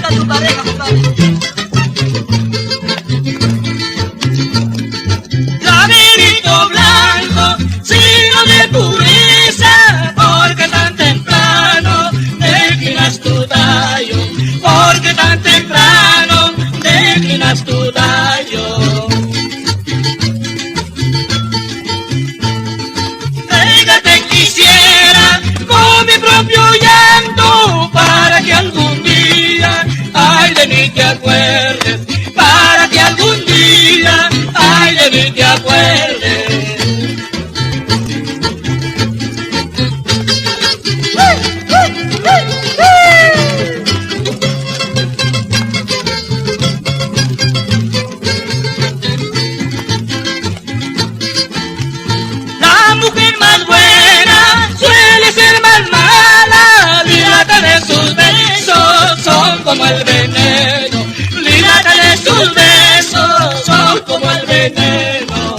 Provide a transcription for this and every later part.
está tu pareja, compadre? Llaverito blanco, signo de pureza, porque tan temprano declinas tu tallo, porque tan temprano declinas tu tallo. Te quisiera con mi propio llanto, para que algún día, ay de mí te acuerdes, para que algún día, ay de mí te acuerdes. La mujer más buena suele ser más mala, líbrate de sus besos, son como el veneno, líbrate de sus besos, son como el veneno.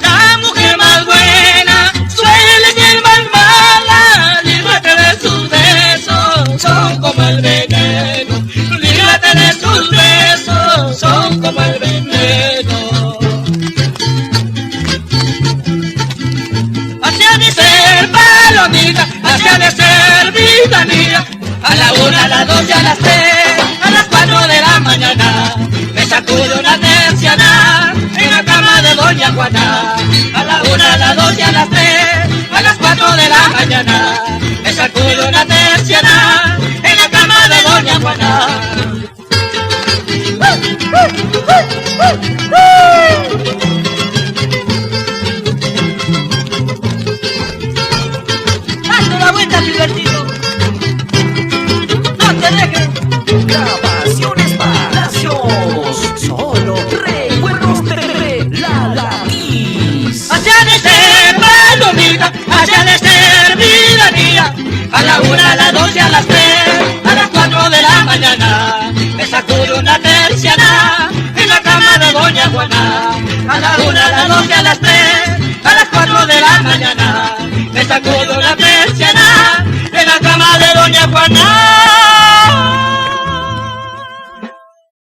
La mujer más buena suele ser más mala, líbrate de sus besos, son como el veneno, líbrate de sus besos, son como el veneno. Hacia de ser palomita, hacia de ser vida mía, a la 1, a las 2 y a las 3, a las 4 de la mañana, me sacudo una terciana en la cama de doña Juana. A la 1, a las 2 y a las 3, a las 4 de la mañana, me sacudo una terciana en la cama de doña Juana. ¡Date la vuelta, Gilbertito! ¡No te dejes! Grabaciones Palacios, solo recuerdos de la Latiz. Hacia de ser palomita, hacia de ser vida mía, a la 1, a las 2 y a las 3, a las 4 de la mañana, me sacudo una terciana en la cama de doña Juana. A la 1, a las 2 y a las 3, a las 4 de la mañana, me sacudo una terciana en la cama de doña Juana.